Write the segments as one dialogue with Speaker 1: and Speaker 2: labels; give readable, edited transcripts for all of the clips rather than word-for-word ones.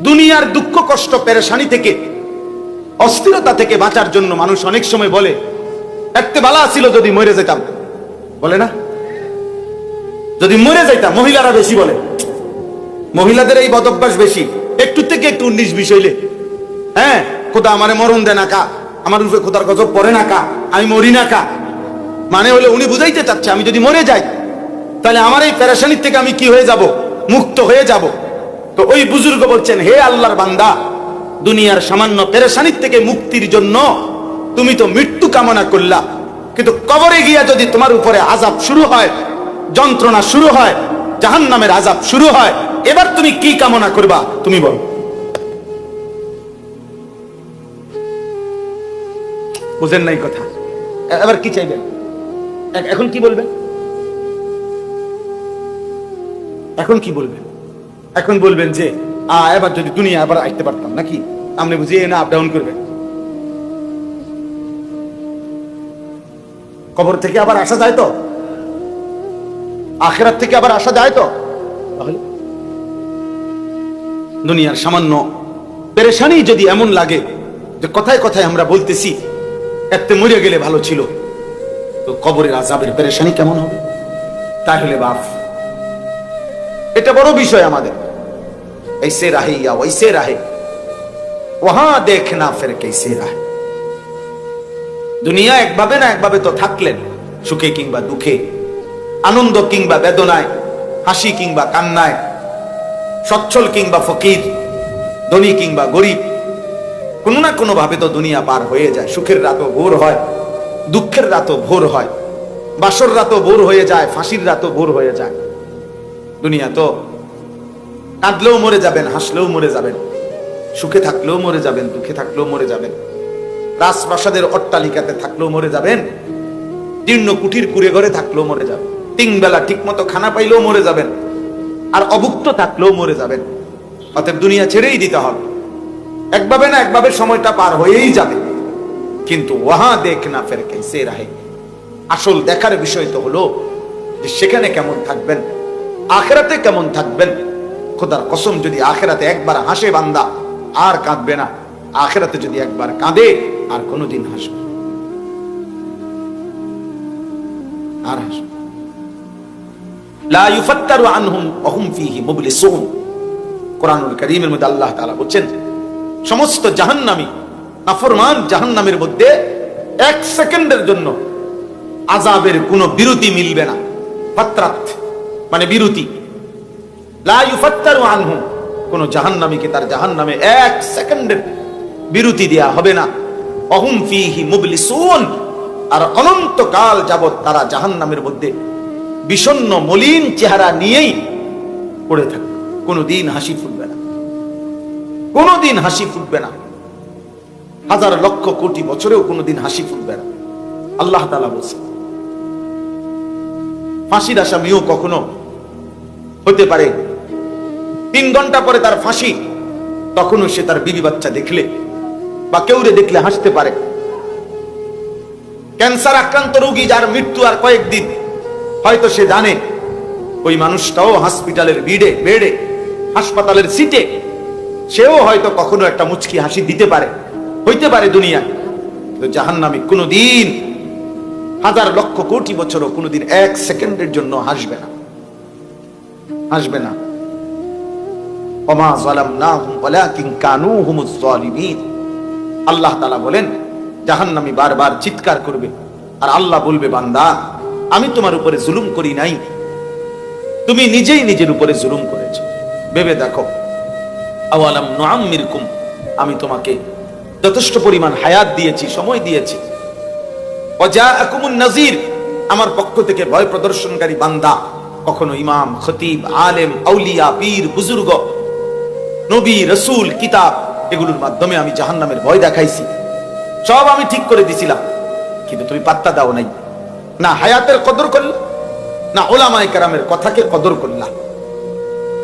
Speaker 1: দুনিয়ার দুঃখ কষ্ট পেরেশানি থেকে অস্থিরতা থেকে বাঁচার জন্য মানুষ অনেক সময় বলে একতে বালা ছিল যদি মরে যেতাম, বলে না? যদি মরে যাইতাম। মহিলারা বেশি বলে, মহিলাদের এই বদভ্যাস বেশি। একটু থেকে একটু 19-20 হইলে হ্যাঁ খোদা আমারে মরণ দে না কা, আমার রূপে খোদার গজব পড়ে না কা, আমি মরি না কা। মানে হলে উনি বুঝাইতে চাচ্ছে আমি যদি মরে যাই তাহলে আমার এই পেরেশানির থেকে আমি কি হয়ে যাব? মুক্ত হয়ে যাব। তো ওই বুজুর্গ বলছেন, হে আল্লাহর বান্দা, দুনিয়ার সামান্য পেরেশানির থেকে মুক্তির জন্য তুমি তো মৃত্যু কামনা করলা, কিন্তু কবরে গিয়া যদি তোমার উপরে আযাব শুরু হয়, যন্ত্রণা শুরু হয়, জাহান্নামের আযাব শুরু হয়, এবার তুমি কি কামনা করবা? তুমি বলো। বুঝেন নাই কথা? এবার কি চাইবেন? এখন কি বলবেন? এখন কি বলবেন? এখন বলবেন যে এবার যদি দুনিয়া আবার আসতে পারতাম নাকি, আপনি বুঝিয়ে না আপ ডাউন করবেন। কবর থেকে আবার আসা যায় তো? আখিরাত থেকে আবার আসা যায় তো? তাহলে দুনিয়ার সামান্য পেরেশানি যদি এমন লাগে যে কথায় কথায় আমরা বলতেছি একতে মরে গেলে ভালো ছিল, তো কবরের আযাবের পেরেশানি কেমন হবে? তাহলে বাপ, এটা বড় বিষয় আমাদের। ऐसे रहे या वैसे रहे, वहां देखना फिर कैसे रहे। দুনিয়া একভাবে না একভাবে তো থাকলেন, সুখে কিংবা দুঃখে, আনন্দ কিংবা বেদনায়, হাসি কিংবা কান্নায়, সচ্ছল কিংবা ফকির, ধনী কিংবা গরিব, কোনো না কোনো ভাবে তো দুনিয়া পার হয়ে যায়। সুখের রাতও ভোর হয়, দুঃখের রাতও ভোর হয়, বাসর রাতও ভোর হয়ে যায়, ফাঁসির রাতও ভোর হয়ে যায়। দুনিয়া তো কাঁদলেও মরে যাবেন, হাসলেও মরে যাবেন, সুখে থাকলেও মরে যাবেন, দুঃখে থাকলেও মরে যাবেন, রাজপ্রাসাদের অট্টালিকাতে থাকলেও মরে যাবেন, জীর্ণ কুঠির কুড়ে ঘরে থাকলেও মরে যাবেন, 3 বেলা ঠিক মতো খানা পাইলেও মরে যাবেন, আর অভুক্ত থাকলেও মরে যাবেন। অতএব দুনিয়া ছেড়েই দিতে হবে। একভাবে না একভাবে সময়টা পার হয়েই যাবে। কিন্তু ওয়াহা দেখনা ফের कैसे रहे, আসল দেখার বিষয় তো হলো যে সেখানে কেমন থাকবেন, আখিরাতে কেমন থাকবেন। খোদার কসম, যদি আখিরাতে একবার হাসে বান্দা আর কাঁদবে না, আখিরাতে যদি একবার কাঁদে আর কোনোদিন হাসবে আর হাসবে। লা ইউফাত্তারু আনহুম ওয়া হুম ফীহি মুবলিসুন। কোরআনুল কারীমের মধ্যে আল্লাহ তাআলা বলেন, সমস্ত জাহান্নামী নাফরমান জাহান্নামের মধ্যে 1 সেকেন্ডের জন্য আযাবের কোনো বিরতি মিলবে না। ফাত্রাত মানে বিরতি। লা ইউফাত্তারু আনহুম, কোন জাহান্নামীকে তার জাহান্নামে 1 সেকেন্ডের বিরতি দেয়া হবে না। ওয়া হুম ফীহি মুবলিসুন, আর অনন্তকাল যাবত তারা জাহান্নামের মধ্যে বিষণ্ণ মলিন চেহারা নিয়েই পড়ে থাকবে। কোনদিন হাসি ফুটবে না, কোনদিন হাসি ফুটবে না। হাজার লক্ষ কোটি বছরেও কোনদিন হাসি ফুটবে না। আল্লাহ তাআলা বলেন, ফাঁসির আসামিও কখনো হতে পারে 3 ঘন্টা পরে তার ফাঁসি, তখনও সে তার বিবি বাচ্চা দেখলে বা কেউরে দেখলে হাসতে পারে। ক্যান্সার আক্রান্ত রোগী যার মৃত্যু আর কয়েকদিন, হয়তো সে জানে ওই মানুষটাও হসপিটালের বেডে, হাসপাতালের সিটে, সেও হয়তো কখনো একটা মুচকি হাসি দিতে পারে, হইতে পারে দুনিয়ায়। তো জাহান্নামী কোনদিন হাজার লক্ষ কোটি বছরও কোনদিন 1 সেকেন্ডের জন্য হাসবে না, হাসবে না। ওমা যালামনাহুম ওয়ালাকিন কানু হুমুজ যালিমিন। আল্লাহ তাআলা বলেন, জাহান্নামী বারবার চিৎকার করবে আর আল্লাহ বলবে, বান্দা আমি তোমার উপরে জুলুম করি নাই, তুমি নিজেই নিজের উপরে জুলুম করেছো। ভেবে দেখো, আওয়ালাম নুআম্মিরকুম, আমি তোমাকে যথেষ্ট পরিমাণ হায়াত দিয়েছি, সময় দিয়েছি। ওয়াজাআকুমুন নাযীর, আমার পক্ষ থেকে ভয় প্রদর্শনকারী বান্দা, কখনো ইমাম, খতিব, আলেম, আউলিয়া, পীর, বুজুর্গ, নবী, রাসূল, কিতাব, এগুলোর মাধ্যমে আমি জাহান্নামের ভয় দেখাইছি, সব আমি ঠিক করে দিছিলাম। কিন্তু তুমি পাত্তা দাও নাই, না হায়াতের কদর করলা, না উলামায়ে কেরামের কথাকে কদর করলা।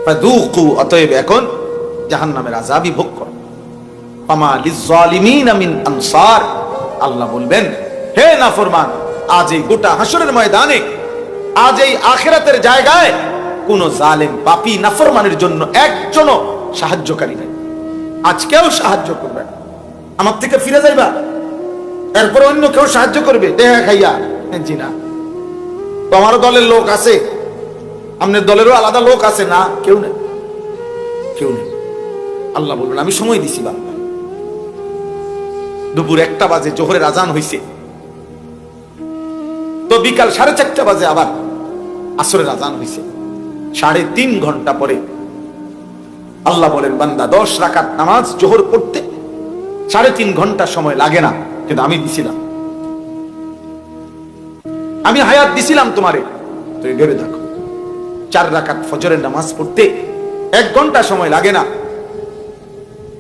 Speaker 1: ফাযুকু, অতএব এখন জাহান্নামের আযাবই ভোগ করো। ফামা লিয-যালিমিনা মিন আনসার, আল্লাহ বলবেন, হে নাফরমান, আজ এই গোটা হাসরের ময়দানে, আজ এই আখিরাতের জায়গায় কোন জালেম, পাপী, নাফরমানের জন্য একজনও সাহায্যকারী নাই। আজকেও সাহায্য করবে, আমার থেকে ফিরে যাইবা, এরপর অন্য কেউ সাহায্য করবে দেখা খাইয়া? জি না। তো আমারও দলের লোক আছে, আপনার দলেরও আলাদা লোক আছে না? কেউ নেই, কেউ নেই। আল্লাহ বলবেন আমি সময় দিছি বান্দা। দুপুর 1টা বাজে জোহরের আজান হইছে, তো বিকাল 4:30 বাজে আবার আসরের আজান হইছে। 3.5 ঘন্টা পরে আল্লাহ বলেন বান্দা 10 রাকাত নামাজ জোহর পড়তে 3.5 ঘন্টা সময় লাগে না, কিন্তু আমি দিছিলাম, আমি হায়াত দিছিলাম তোমারে, তুমি ভেবে দেখো। 4 রাকাত ফজরের নামাজ পড়তে 1 ঘন্টা সময় লাগে না,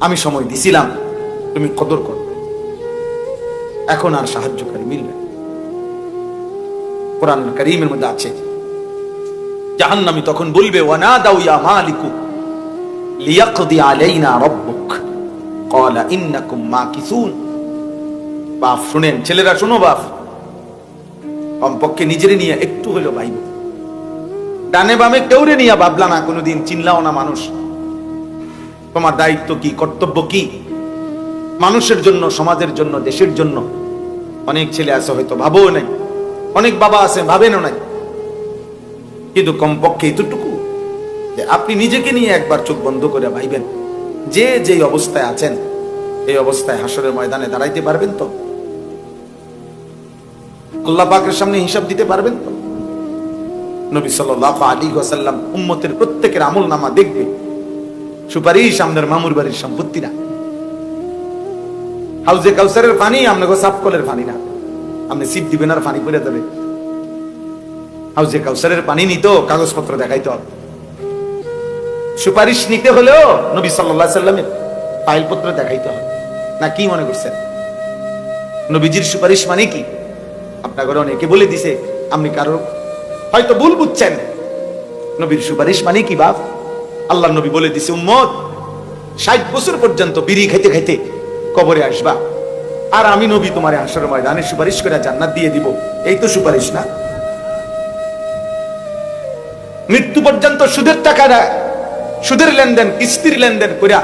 Speaker 1: আমি সময় দিছিলাম, তুমি কদর করো। এখন আর সাহায্যকারী মিলবে? কোরআন কারীমের মধ্যে আছে জাহান্নামী তখন বলবে ওয়ানাদাউ ইয়া মালিকু লিয়াকদি আলাইনা রাব্বুক ক্বালা ইন্নাকুম মাকিসুন। বাপ শুনেন, ছেলেরা শোনো, বাপ কমপক্ষে নিজেরে নিয়ে একটু হলো ভাইব। ডানে বামে কেউরে নিয়ে ভাবলা না, কোনোদিন চিনলাও না মানুষ। তোমার দায়িত্ব কি, কর্তব্য কি? মানুষের জন্য, সমাজের জন্য, দেশের জন্য। অনেক ছেলে আছে হয়তো ভাবও নাই, অনেক বাবা আছে ভাবেনও নাই, কিন্তু কমপক্ষে এতটুকু যে আপনি নিজেকে নিয়ে একবার চোখ বন্ধ করে ভাইবেন যে যেই অবস্থায় আছেন এই অবস্থায় হাসরের ময়দানে দাঁড়াইতে পারবেন তো? আল্লাহ পাকের সামনে হিসাব দিতে পারবেন তো? নবী সাল্লাল্লাহু আলাইহি ওয়াসাল্লাম উম্মতের প্রত্যেকের আমলনামা দেখবে, সুপারিশ আপনার মামুর বাড়ির সম্পত্তি না, হাউজে কাউসারের পানি আপনাকে সাফকলের পানি না, আপনি সিপ দিবেন আর পানি করে দেবে। হাউজে কাউসারের পানি নিতেও কাগজপত্র দেখাইতে হবে, সুপারিশ নিতে হলেও নবী সাল্লাল্লাহু আলাইহি ওয়াসাল্লামের ফাইলপত্র দেখাইতে হবে। না কি মনে করছেন নবীজির সুপারিশ মানে কি? আপনার ঘরে অনেকে বলে দিছে, আপনি কারো হয়তো ভুল বুঝছেন। নবীর সুপারিশ মানে কি বাপ? আল্লাহ নবী বলে দিছে উম্মত 60 বছর পর্যন্ত বিড়ি খাইতে খাইতে কবরে আসবা, আর আমি নবী তোমারে হাসরের ময়দানে সুপারিশ করে জান্নাত দিয়ে দিব। এই তো সুপারিশ না? মৃত্যু পর্যন্ত সুদের টাকা দেয়, সুদের লেনদেন, কিস্তির লেনদেন করিয়া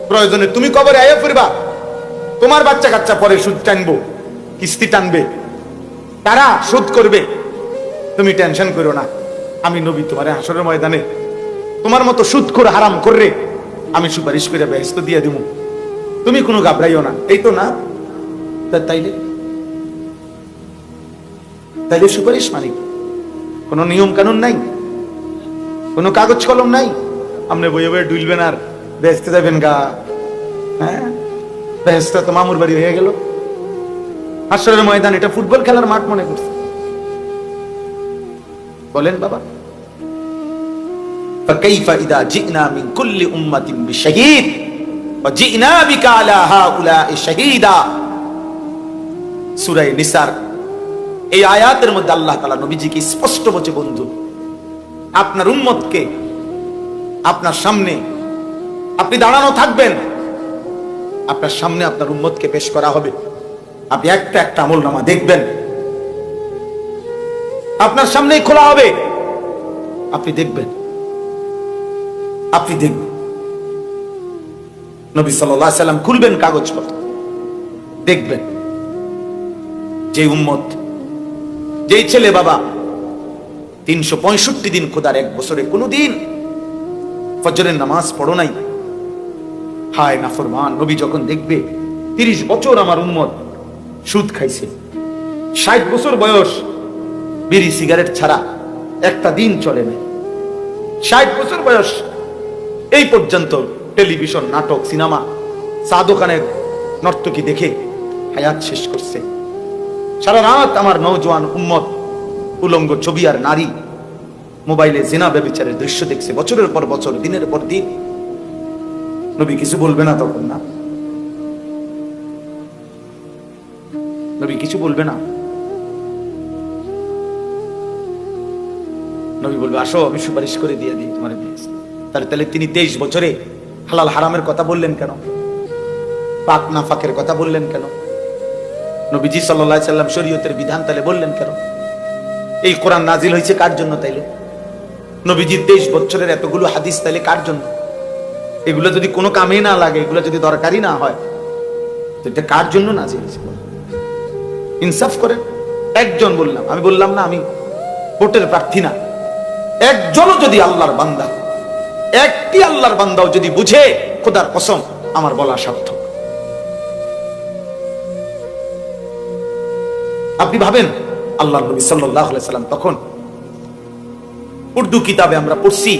Speaker 1: প্রয়োজনে তুমি কবরে আয়া ফিরবা, তোমার বাচ্চা কাচ্চা পরে সুদ টানবো, কিস্তি টানবে, তারা সুদ করবে, তুমি টেনশন করো না, আমি নবী তোমারে হাসরের ময়দানে তোমার মতো সুদ করে হারাম করে আমি সুপারিশ করে বেহেশত দিয়ে দিব, তুমি কোনো ঘাবড়াইও না। এই তো না? তাইলে তাইলে সুপারিশ মানে কোনো নিয়ম কানুন নাই, কোনো কাগজ কলম নাই, আপনি বইয়ে বইয়ে ডুলবেন আর বেহেশতে যাবেন গা? হ্যাঁ, বেহেশত তো মামুর বাড়ি হয়ে গেল। হাসরের ময়দান এটা ফুটবল খেলার মাঠ মনে করছে? বলেন বাবা, فكيف إذا جئنا من كل أمة بشهيد وجئنا بك على هؤلاء شهيدا। সূরা নিসার এই আয়াতের মধ্যে আল্লাহ তাআলা নবীজিকে স্পষ্ট বলে, বন্ধু আপনার উম্মতকে আপনার সামনে আপনি দাঁড়ানো থাকবেন, আপনার সামনে আপনার উম্মতকে পেশ করা হবে, আপনি একটা একটা আমলনামা দেখবেন, আপনার সামনেই খোলা হবে, আপনি দেখবেন, আপনি দেখবেন। নবী সাল্লাল্লাহু আলাইহি সাল্লাম খুলবেন কাগজপত্র, দেখবেন যে উম্মত, যেই ছেলে বাবা 365 দিন খোদার 1 বছরে কোনদিন ফজরের নামাজ পড়ো নাই, হায় নাফরমান। নবী যখন দেখবে 30 বছর আমার উম্মত সুদ খাইছে, 60 বছর বয়স বিড়ি সিগারেট ছাড়া একটা দিন চলে নাই, 60 বছর বয়স এই পর্যন্ত টেলিভিশন, নাটক, সিনেমা, চা দোকানের নর্তকী দেখে হায়াত শেষ করছে, সারা রাত আমার নওজোয়ান উম্মত উলঙ্গ ছবি আর নারী, মোবাইলে জিনা ব্যভিচারের দৃশ্য দেখছে বছরের পর বছর, দিনের পর দিন। নবী কিছু বলবে না তখন? না, নবী কিছু বলবে না। নবী বলবে আসো আমি সুপারিশ করে দিয়ে দিই তোমার। তাহলে তিনি 23 বছরে হালাল হারামের কথা বললেন কেন? পাক নাফাকের কথা বললেন কেন? নবীজি সাল্লাল্লাহু আলাইহি সাল্লাম শরীয়তের বিধান তাহলে বললেন কেন? এই কোরআন নাজিল হয়েছে কার জন্য? তাইলে নবীজির 23 বছরের এতগুলো হাদিস তাইলে কার জন্য? এগুলো যদি কোনো কামে না লাগে, এগুলো যদি দরকারি না হয়, তো এটা কার জন্য নাজিল হয়েছে? ইনসাফ করেন। একজন বললাম, আমি বললাম না আমি ভোটের প্রার্থী না, একজনও যদি আল্লাহর বান্দা, একটি আল্লাহর বান্দাও যদি বুঝে, খোদার কসম আমার বলা সার্থক। আপনি ভাবেন আল্লাহর নবী সাল্লাল্লাহু আলাইহি সাল্লাম তখন, উর্দু কিতাবে আমরা পড়ছি,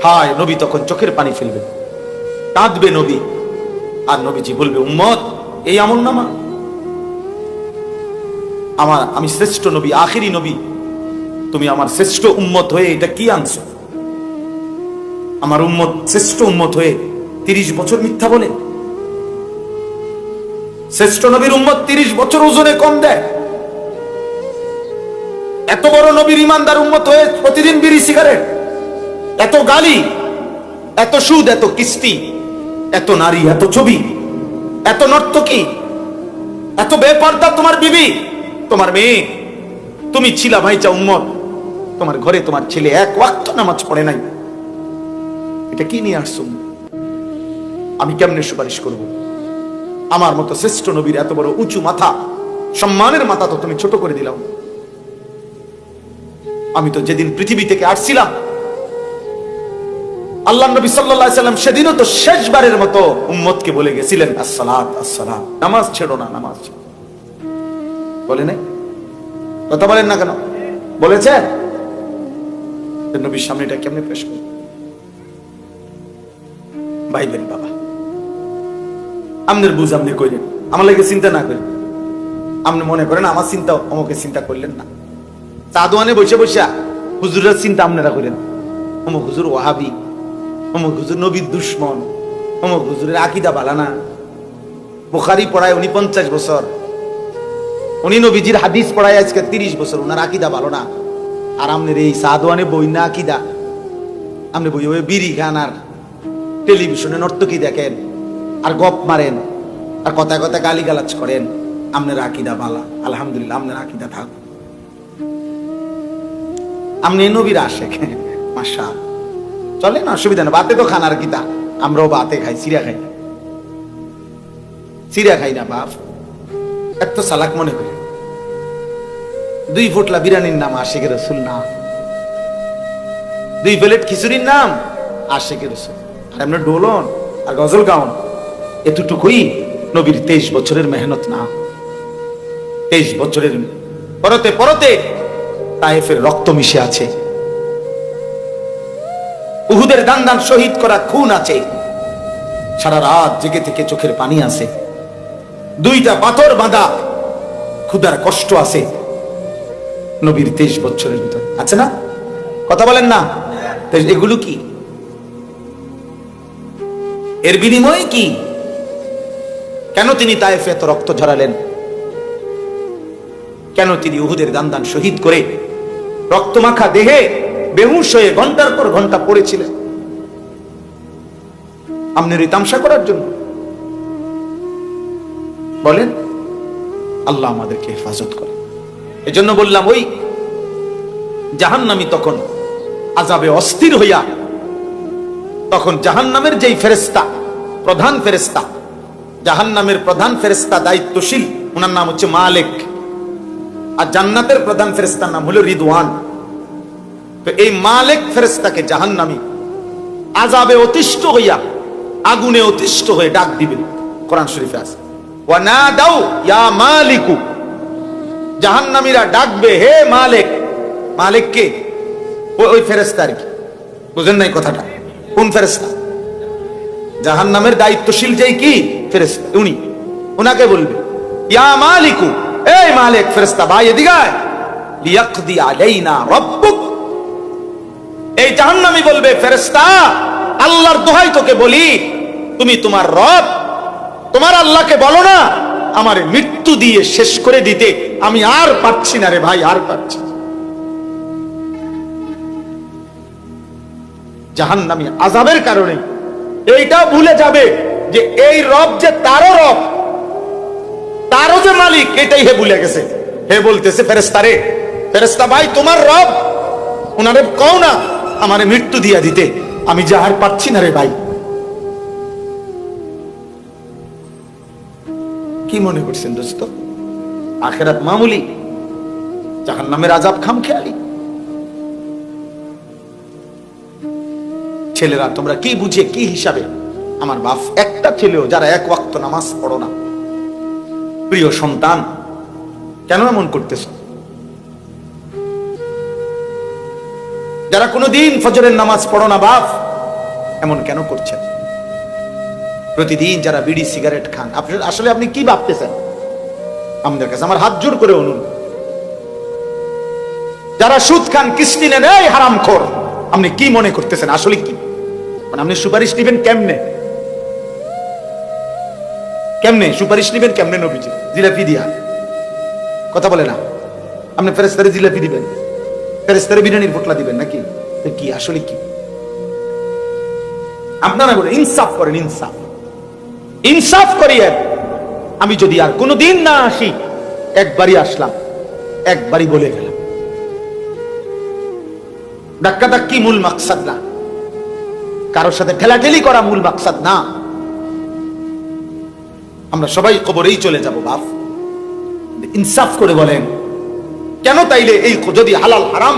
Speaker 1: হায় নবী তখন চোখের পানি ফেলবে, কাঁদবে নবী, আর নবীজি বলবে উম্মত এই আমলনামা আমার, আমি শ্রেষ্ঠ নবী, আখিরি নবী, তুমি আমার শ্রেষ্ঠ উম্মত হয়ে এটা কি আনছো? আমার উম্মত শ্রেষ্ঠ উম্মত হয়ে 30 বছর মিথ্যা বলে? শ্রেষ্ঠ নবীর উম্মত 30 বছর ওজনে কম দেয়? এত বড় নবীর ইমানদার উম্মত হয়ে প্রতিদিন বিড়ি সিগারেট, এত গালি, এত সুদ, এত কিস্তি, এত নারী, এত ছবি, এত নর্তকী, এত বেপর্দা তোমার বিবি, তোমার মেয়ে, তুমি ছিলা ভাইচা উম্মত, তোমার ঘরে তোমার ছেলে এক ওয়াক্ত নামাজ পড়ে নাই, এটা কি নিয়ে আসছো? আমি কেমনে সুপারিশ করব? আমার মতো শ্রেষ্ঠ নবীর এত বড় উঁচু মাথা, সম্মানের মাথা তো তুমি ছোট করে দিলাম। আমি তো যেদিন পৃথিবী থেকে আসছিলাম, আল্লাহ নবী সাল্লাল্লাহু আলাইহি সাল্লাম সেদিনও তো শেষবারের মতো উম্মতকে বলে গেছিলেন আসসালাত আসসালাম, নামাজ ছেড়ো না, নামাজ বলে নাই? কথা বলেন না কেন? বলেছেন? নবীর সামনে এটা কেমনে পেশ করব? ভাইবেন বাবা, আমনের বুঝ আপনি কইলেন, আমার লাগে চিন্তা না করেন। আপনি মনে করেন আমার চিন্তা অমুকে চিন্তা করলেন না, চাদোয়ানে বসে বসে হুজুরের চিন্তা আপনারা করেন, অমুক হুজুর ওয়াহাবি, অমুক হুজুর নবীর দুশ্মন, অমুক হুজুরের আকীদা ভালো না, বুখারী পড়ায় উনি 50 বছর, উনি নবীজির হাদিস পড়ায় আজকে 30 বছর, উনার আকীদা ভালো না। আর আপনার এই সাদওয়ানে বই না আকীদা, আপনি বই ওই বিড়ি খান আর টেলিভিশনে নর্তকী দেখেন আর গপ মারেন আর কথায় কথায় গালিগালাজ করেন। আপনার আকীদা ভালো, আলহামদুলিল্লাহ, আপনার আকীদা থাক, আপনি নবীর আশেক, মাশাআল্লাহ, চলে না, অসুবিধা না। বাতে তো খানার কিতা, আমরাও বাতে খাই, চিড়া খাই, চিড়া খাই না বাপ, এত সালাক মনে করি। 2 ফুটলা বিরিয়ানির নাম আশিকের রসুল না, 2 প্লেট খিচুড়ির নাম আশিকের রসুল, আর আমরা ডোলন আর গজল গাউন, এতটুকুই নবীর 23 বছরের মেহনত না? 23 বছরের পরতে পরতে তায়েফের রক্ত মিশে আছে, উহুদের দান দান শহীদ করা খুন আছে, সারা রাত জেগে থেকে চোখের পানি আছে, 2টা পাথর বাঁধা ক্ষুধার কষ্ট আছে নবীর 23 বছরের ভিতর, আছে না? কথা বলেন না? এগুলো কি? এর বিনিময়ে কি? কেন তিনি তায়েফে এত রক্ত ঝরালেন? কেন তিনি উহুদের দান দান শহীদ করে রক্তমাখা দেহে বেহুশ হয়ে ঘন্টার পর ঘন্টা পড়েছিলেন? আপনার এই তামসা করার জন্য? বলেন। আল্লাহ আমাদেরকে হেফাজত করে। এজন্য বললাম, ওই জাহান্নামী তখন আযাবে অস্থির হইয়া, তখন জাহান্নামের যেই ফেরেশতা, প্রধান ফেরেশতা, জাহান্নামের প্রধান ফেরেশতা দায়িত্বশীল, ওনার নাম হচ্ছে মালিক, আর জান্নাতের প্রধান ফেরেশতার নাম হলো রিদওয়ান। তো এই মালিক ফেরেশতাকে জাহান্নামী আযাবে অতিষ্ঠ হইয়া, আগুনে অতিষ্ঠ হয়ে ডাক দিবেন। কোরআন শরীফে আছে, ওয়া নাদাউ ইয়া মালিকু, জাহান্নামীরা ডাকবে, হে মালিক। মালিক কে? ওই ফেরেশতা আর কি, বুঝেন নাই কথাটা? কোন ফেরেশতা? জাহান্নামের দায়িত্বশীল যেই কি ফেরেশতা, উনি, ওনাকে বলবে ইয়া মালিকু, এই মালিক ফেরেশতা ভাই এদিকে আয়, লিয়াকদি আলাইনা রাব্বুক। এই জাহান্নামী বলবে, ফেরেশতা আল্লাহর দোহাই তোকে বলি, তুমি তোমার রব, তোমার আল্লাহকে বলো না আমারে মৃত্যু দিয়ে শেষ করে দিতে, আমি আর পারছি না রে ভাই, আর পারছি। জাহান্নামী আযাবের কারণে এইটা ভুলে যাবে যে এই রব যে তারও রব, তারও যে মালিক, এটাই হে ভুলে গেছে। হে বলতেছে ফেরেশতা রে, ফেরেশতা ভাই তোমার রব, ওনারে কও না আমারে মৃত্যু দিয়া দিতে, আমি যে আর পারছি না রে ভাই। কি মনে করছেন দোস্ত? আখেরাত মামুলি, জাহান্নামের আযাব খামখেয়ালি। ছেলেরা তোমরা কি বুঝে কি হিসাবে আমার বাপ, একটা ছেলেও যারা এক ওয়াক্ত নামাজ পড়ো না, প্রিয় সন্তান কেন এমন করতেছ? যারা কোনোদিন ফজরের নামাজ পড়ো না বাপ, এমন কেন করছেন? প্রতিদিন যারা বিড়ি সিগারেট খান, আসলে আপনি কি ভাবতেছেন? আমাদের কাছে আমার হাত জোর করে অনুরোধ, যারা সুদ খান, কিস্তি নেন, এই হারামখোর, আপনি কি মনে করতেছেন? আসলে কি মানে আপনি সুপারিশ নিবেন কেমনে? কেমনে সুপারিশ নিবেন? কেমনে নবীজি? জিলাপি দিয়া? কথা বলে না। আপনি ফেরেশতারে জিলাপি দিবেন, ফেরেশতারে বিরিয়ানির পোটলা দিবেন নাকি? কি আসলে কি? আপনারা বলেন ইনসাফ করেন, ইনসাফ ইনসাফ করিয়েন। আমি যদি আর কোনোদিন না আসি, একবারই আসলাম, একবারই বলে গেলাম। ধাক্কা ধাক্কি মূল মাকসাদ না, কারোর সাথে ঠেলাঠেলি করা মূল মাকসাদ না। আমরা সবাই কবরেই চলে যাব বাপ, ইনসাফ করে বলেন কেন? তাইলে এই যদি হালাল হারাম,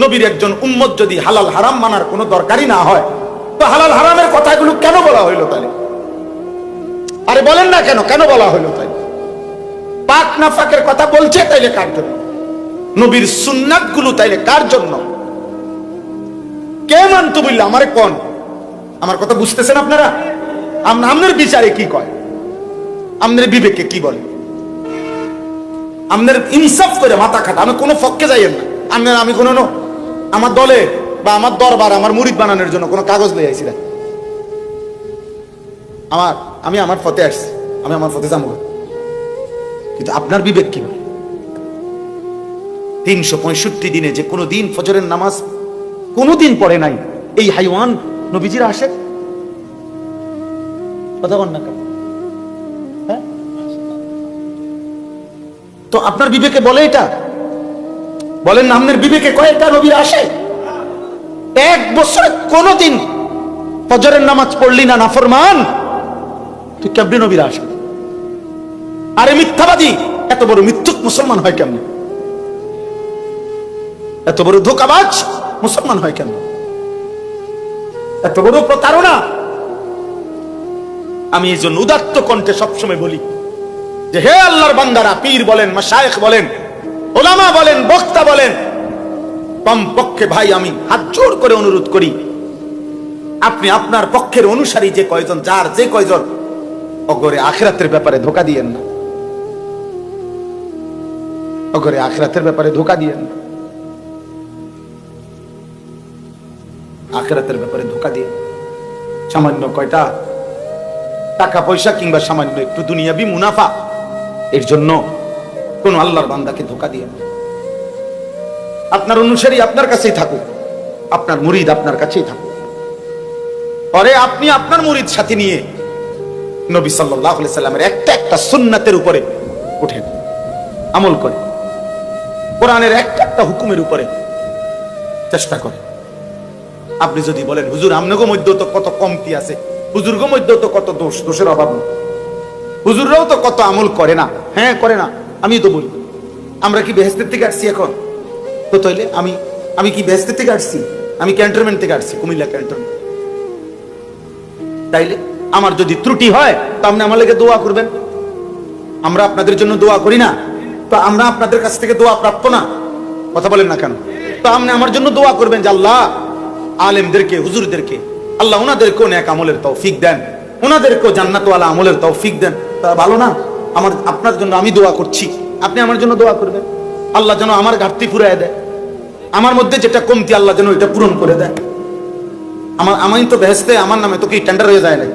Speaker 1: নবীর একজন উম্মত যদি হালাল হারাম মানার কোনো দরকারই না হয়, তো হালাল হারামের কথাগুলো কেন বলা হইলো তাহলে? আরে বলেন না কেন, কেন বলা হইলো তাই? পাক না ফাকের কথা বলছে তাইলে কার জন্য? নবীর সুন্নাত গুলো তাইলে কার জন্য? কে মানতো বললে আমারে কোন? আমার কথা বুঝতেছেন আপনারা? আপনার বিচারে কি কয়? আপনার বিবেকে কি বলে? আপনার ইনসাফ করে মাথা খাটা, আমি কোনো পক্ষে যাইয়েন না। আপনার আমি কোনো আমার দলে বা আমার দরবার আমার মুরিদ বানানোর জন্য কোনো কাগজ লই আইছি না। আমি আমার পথে আসছি, আমি আমার পথে যাবো, কিন্তু আপনার বিবেক কি বলে? 365 দিনে যে কোনো দিন ফজরের নামাজ কোনোদিন পড়ে নাই, এই হাইওয়ান নবীজিরা আসে? কথা বল না, হ্যাঁ? তো আপনার বিবেকে বলে এটা? বলেন না, আপনার বিবেকে কয়েকটা নবী আসে? এক বছরে কোনোদিন ফজরের নামাজ পড়লি না, নাফরমান, তুই কেমনে নবীরা আসে? আরে মিথ্যাবাদী, এত বড় মিথ্যুক মুসলমান হয় কেমনে? এত বড় ধোঁকাবাজ মুসলমান হয় কেন? এত বড় প্রতারণা। আমি এই জন্য উদাত্ত কণ্ঠে সবসময় বলি যে হে আল্লাহর বান্দারা, পীর বলেন, মাশায়েখ বলেন, ওলামা বলেন, বক্তা বলেন, কমপক্ষে ভাই আমি হাত জোড় করে অনুরোধ করি, আপনি আপনার পক্ষের অনুসারী যে কয়জন, যার যে কয়জন, অগরে আখিরাতের ব্যাপারে ধোঁকা দিয়েন না, অগরে আখিরাতের ব্যাপারে ধোঁকা দিয়েন না, আখিরাতের ব্যাপারে ধোঁকা দিয়ে সামান্য কয়টা টাকা পয়সা কিংবা সামান্য একটু দুনিয়াবি মুনাফা, এর জন্য কোন আল্লাহর বান্দাকে ধোঁকা দিয়ে না। আপনার অনুসারী আপনার কাছেই থাকুক, আপনার মুরিদ আপনার কাছেই থাকুক, পরে আপনি আপনার মুরিদ সাথে নিয়ে নবী সাল্লাল্লাহু আলাইহি সাল্লামের একটা একটা সুন্নাতের উপরে ওঠেন, আমল করে, কোরআনের একটা একটা হুকুমের উপরে চেষ্টা করে। আপনি যদি বলেন হুজুর আমনগো মধ্যেও তো কত কমতি আছে, হুজুরগো মধ্যেও তো কত দোষ, দোষের অভাব নেই, হুজুররাও তো কত আমল করে না, হ্যাঁ করে না, আমি তো বলি আমরা কি বেহেশতের থেকে আসছি এখন? তো তাইলে আমি কি বেহেশতের থেকে আসছি? আমি ক্যান্টনমেন্ট থেকে আসছি, কুমিল্লা ক্যান্টনমেন্ট। তাইলে আমার যদি ত্রুটি হয় তো আপনি আমার লেগে দোয়া করবেন। আমরা আপনাদের জন্য দোয়া করি না? তো আমরা আপনাদের কাছ থেকে দোয়া প্রাপ্ত না? কথা বলেন না কেন? তো আপনি আমার জন্য দোয়া করবেন যে আল্লাহ আলেমদেরকে, হুজুরদেরকে আল্লাহ ওনাদেরকেও নেক আমলের তৌফিক দেন, ওনাদেরকেও জান্নাতওয়ালা আমলের তৌফিক দেন। তা ভালো না? আমার আপনার জন্য আমি দোয়া করছি, আপনি আমার জন্য দোয়া করবেন, আল্লাহ যেন আমার ঘাটতি ফুরায় দেয়, আমার মধ্যে যেটা কমতি আল্লাহ যেন এটা পূরণ করে দেয়। আমি তো বেহেশতে আমার নামে তো কি টেন্ডার হয়ে যায় না?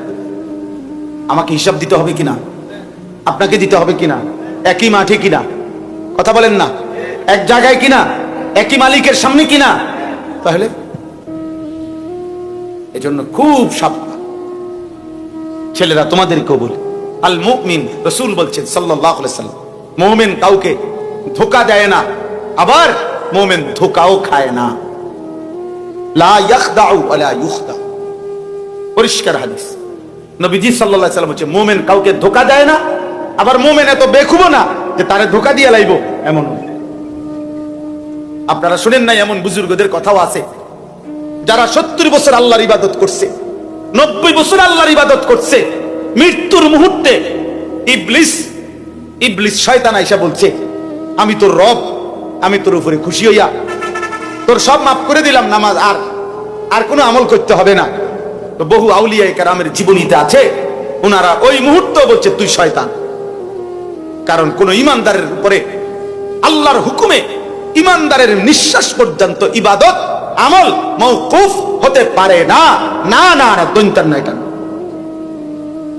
Speaker 1: আমাকে হিসাব দিতে হবে কিনা, আপনাকে দিতে হবে কিনা, একই মাঠে কিনা, কথা বলেন না, এক জায়গায় কিনা, একই মালিকের সামনে কিনা। তাহলে এজন্য খুব সাবধান ছেলেরা, তোমাদেরকেও বলি, আল মুমিন, রাসূল বলছেন সাল্লাল্লাহু আলাইহি সাল্লাম, মুমিন কাউকে ধোঁকা দেয় না, আবার মুমিন ধোঁকাও খায় না। লা ইয়াখদাউ ওয়ালা ইউখদা, পরিষ্কার হাদিস। নবীজি সাল্লাল্লাহু আলাইহি সাল্লাম বলেছেন মুমিন কাউকে ধোঁকা দেয় না, আবার মোমেন এত বেকুবো না যে তারে ধোকা দিয়ে লাইব, এমন। আপনারা শুনেন নাই এমন বুজুর্গদের কথাও আছে যারা 70 বছর আল্লাহর ইবাদত করছে, 90 বছর আল্লাহর ইবাদত করছে, মৃত্যুর মুহূর্তে ইবলিস শয়তান আইসা বলছে, আমি তোর রব, আমি তোর উপরে খুশি হইয়া তোর সব মাফ করে দিলাম, নামাজ আর কোনো আমল করতে হবে না। তো বহু আউলিয়া কেরামের জীবনীতে আছে, ওনারা ওই মুহূর্তে বলছে তুই শয়তান। কারণ কোন ইমানদারের উপরে আল্লাহর হুকুমে ইমানদারের নিঃশ্বাস পর্যন্ত ইবাদত আমল মওকুফ হতে পারে না। না না না, দৈন্তার না, এটা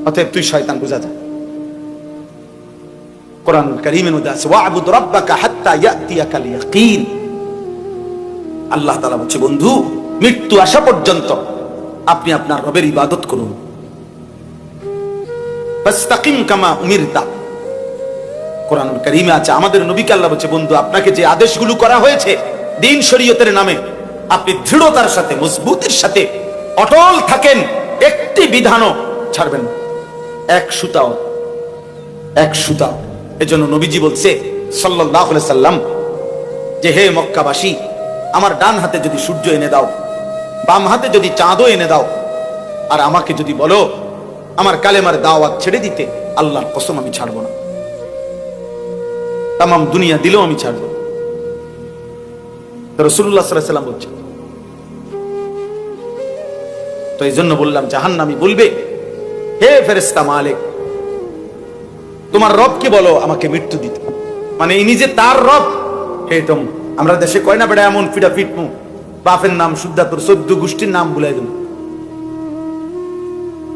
Speaker 1: অতএব তুই শয়তান, বুঝা যায়। কোরআন কারীমের মধ্যে আছে ওয়া'বুদ রাব্বাকা হাত্তা ইয়াতিয়াকাল ইয়াকিন। আল্লাহ তাআলা বলছে, বন্ধু, মৃত্যু আসা পর্যন্ত আপনি আপনার রবের ইবাদত করুন। ফাস্তাকিম কামা উমিরতা। কোরআনুল কারীমে আছে, আমাদের নবীকে আল্লাহ বলছে, বন্ধু, আপনাকে যে আদেশগুলো করা হয়েছে দ্বীন শরীয়তের নামে, আপনি দৃঢ়তার সাথে, মজবুতির সাথে অটল থাকেন, একটি বিধানও ছাড়বেন না, এক সুতাও। এজন্য নবীজি বলছে সাল্লাল্লাহু আলাইহি সাল্লাম যে, হে মক্কাবাসী, আমার ডান হাতে যদি সূর্য এনে দাও, বাম হাতে যদি চাঁদও এনে দাও, আর আমাকে যদি বলো আমার কালেমার দাওয়াত ছেড়ে দিতে, আল্লাহর কসম আমি ছাড়বো না। তামাম দুনিয়া দিলেও আমি ছাড়বো। রাসূলুল্লাহ সাল্লাল্লাহু আলাইহি ওয়াসাল্লাম বলছেন। তো এই জন্য বললাম, জাহান্নামী বলবে, হে ফেরেশতা মালিক, তোমার রবকে বলো আমাকে মৃত্যু দিতে। মানে ইনি যে তার রব, হে তোম, আমরা দেশে কয় না বেড়া এমন ফিটা ফিটমু, বাপের নাম সুদ্ধা তোর 14 গোষ্ঠীর নাম ভুলাই দেব।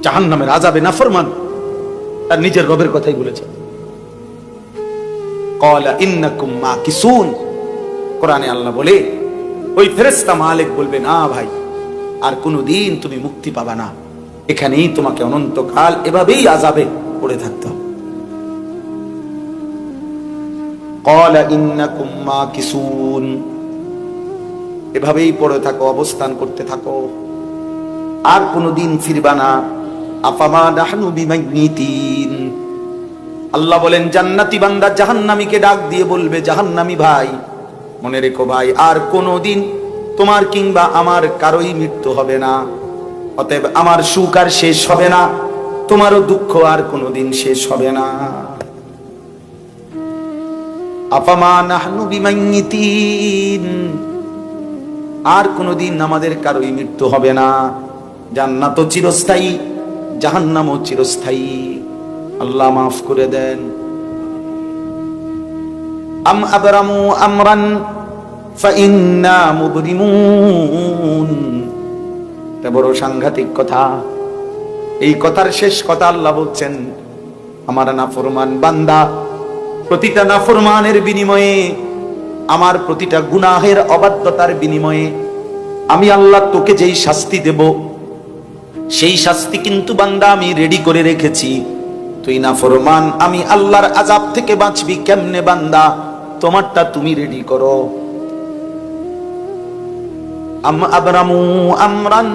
Speaker 1: জাহান্নামের আযাবে নাফরমান তার নিজের রবের কথাই বলেছে। ক্বালা ইন্নাকুম মাকিসুন। কোরআনে আল্লাহ বলে, ওই ফেরেশতা মালিক বলবে, না ভাই, আর কোনদিন তুমি মুক্তি পাবা না, এখানেই তোমাকে অনন্তকাল এভাবেই আযাবে পড়ে থাকতে হবে। ক্বালা ইন্নাকুম মাকিসুন, এভাবেই পড়ে থাকো, অবস্থান করতে থাকো, আর কোনদিন ফিরবা না। আফামা নাহনু বিমাইতিন। আল্লাহ বলেন, জান্নাতি বান্দা জাহান্নামীকে ডাক দিয়ে বলবে, জাহান্নামী ভাই, মনে রেখো ভাই, আর কোনদিন তোমার কিংবা আমার কারোই মৃত্যু হবে না, অতএব আমার সুখ আর শেষ হবে না, তোমারও দুঃখ আর কোনদিন শেষ হবে না। আফামা নাহনু বিমাইতিন, আর কোনদিন আমাদের কারোই মৃত্যু হবে না। জান্নাত চিরস্থায়ী, জাহান্নামও চিরস্থায়ী। আল্লাহ মাফ করে দেন। আম আবরামু আমরান ফাইন্না মুবরিমুন। এটা বড় সাংঘাতিক কথা। এই কথার শেষ কথা আল্লাহ বলছেন, আমার নাফরমান বান্দা, প্রতিটা নাফরমানের বিনিময়ে, আমার প্রতিটা গুনাহের অবাধ্যতার বিনিময়ে আমি আল্লাহ তোকে যেই শাস্তি দেব, সেই শাস্তি কিন্তু বান্দা আমি রেডি করে রেখেছি। তুই নাফরমান, আমি আল্লাহর আযাব থেকে বাঁচবি কেমনে বান্দা, তোমারটা তুমি রেডি করো। আম আবরামু আমরান,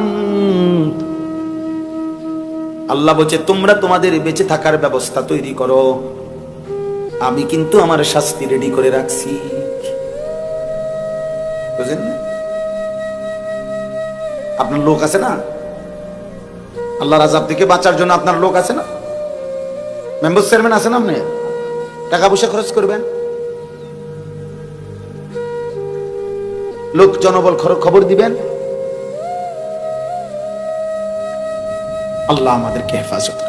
Speaker 1: আল্লাহ বলছে, তোমরা তোমাদের বেঁচে থাকার ব্যবস্থা তৈরি করো, আমি কিন্তু আমার শাস্তি রেডি করে রাখছি। বুঝলেন না? আপনার লোক আছে না, আল্লাহর আযাব থেকে বাঁচার জন্য আপনার লোক আছে না, মেম্বার চেয়ারম্যান আছে না, আপনি টাকা পয়সা খরচ করবেন, লোক জনবল খবর দিবেন। আল্লাহ আমাদেরকে হেফাজত